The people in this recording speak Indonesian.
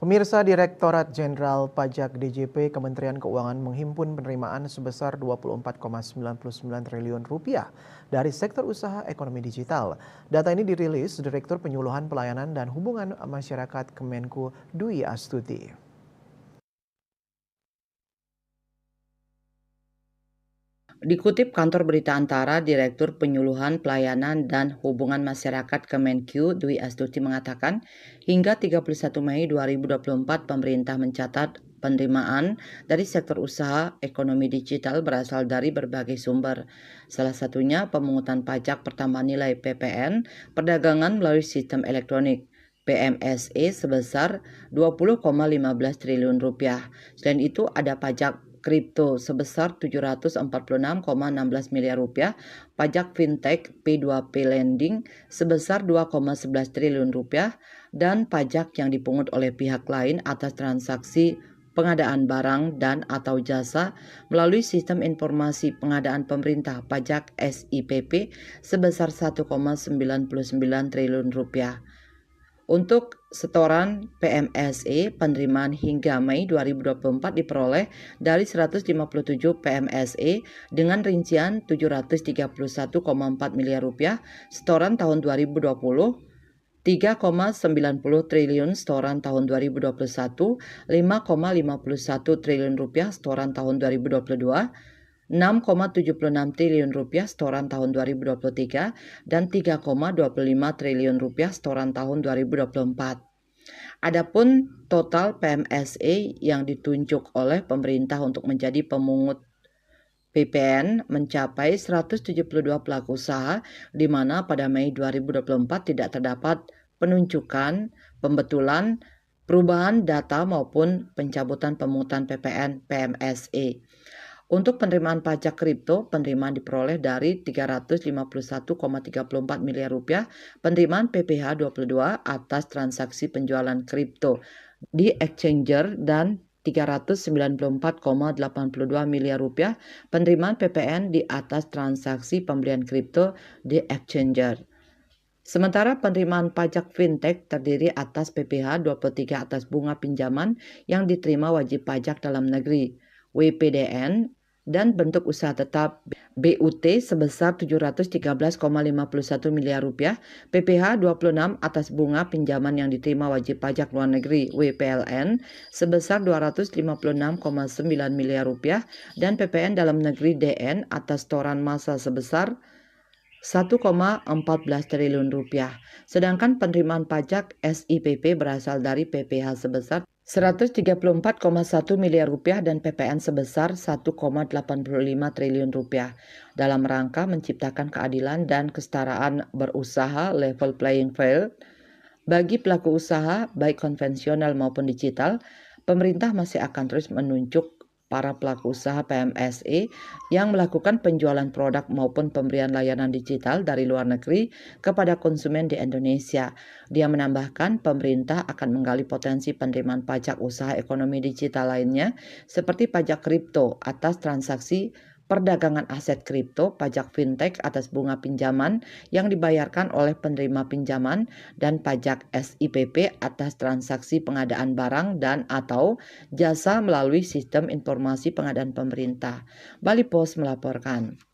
Pemirsa, Direktorat Jenderal Pajak DJP Kementerian Keuangan menghimpun penerimaan sebesar 24,99 triliun rupiah dari sektor usaha ekonomi digital. Data ini dirilis Direktur Penyuluhan Pelayanan dan Hubungan Masyarakat Kemenku Dwi Astuti. Dikutip kantor berita Antara, Direktur Penyuluhan Pelayanan dan Hubungan Masyarakat Kemenku Dwi Astuti mengatakan, hingga 31 Mei 2024 pemerintah mencatat penerimaan dari sektor usaha ekonomi digital berasal dari berbagai sumber. Salah satunya pemungutan pajak pertambahan nilai PPN, perdagangan melalui sistem elektronik. PMSE sebesar 20,15 triliun rupiah. Selain itu ada pajak kripto sebesar 746,16 miliar rupiah, pajak fintech P2P lending sebesar 2,11 triliun rupiah, dan pajak yang dipungut oleh pihak lain atas transaksi pengadaan barang dan atau jasa melalui sistem informasi pengadaan pemerintah pajak SIPP sebesar 1,99 triliun rupiah. Untuk setoran PMSE, penerimaan hingga Mei 2024 diperoleh dari 157 PMSE dengan rincian 731,4 miliar rupiah, setoran tahun 2020, 3,90 triliun setoran tahun 2021, 5,51 triliun rupiah setoran tahun 2022, 6,76 triliun rupiah setoran tahun 2023 dan 3,25 triliun rupiah setoran tahun 2024. Adapun total PMSE yang ditunjuk oleh pemerintah untuk menjadi pemungut PPN mencapai 172 pelaku usaha, di mana pada Mei 2024 tidak terdapat penunjukan, pembetulan, perubahan data maupun pencabutan pemungutan PPN PMSE. Untuk penerimaan pajak kripto, penerimaan diperoleh dari 351,34 miliar rupiah, penerimaan PPh 22 atas transaksi penjualan kripto di exchanger, dan 394,82 miliar rupiah penerimaan PPN di atas transaksi pembelian kripto di exchanger. Sementara penerimaan pajak fintech terdiri atas PPh 23 atas bunga pinjaman yang diterima wajib pajak dalam negeri, WPDN, dan bentuk usaha tetap BUT sebesar 713,51 miliar rupiah, PPh 26 atas bunga pinjaman yang diterima wajib pajak luar negeri WPLN sebesar 256,9 miliar rupiah, dan PPN dalam negeri DN atas setoran massa sebesar 1,14 triliun rupiah. Sedangkan penerimaan pajak SIPP berasal dari PPh sebesar 134,1 miliar rupiah dan PPN sebesar 1,85 triliun rupiah dalam rangka menciptakan keadilan dan kesetaraan berusaha level playing field bagi pelaku usaha baik konvensional maupun digital. Pemerintah masih akan terus menunjuk para pelaku usaha PMSE yang melakukan penjualan produk maupun pemberian layanan digital dari luar negeri kepada konsumen di Indonesia. Dia menambahkan pemerintah akan menggali potensi penerimaan pajak usaha ekonomi digital lainnya seperti pajak kripto atas transaksi perdagangan aset kripto, pajak fintech atas bunga pinjaman yang dibayarkan oleh penerima pinjaman, dan pajak SIPP atas transaksi pengadaan barang dan atau jasa melalui sistem informasi pengadaan pemerintah. Bali Post melaporkan.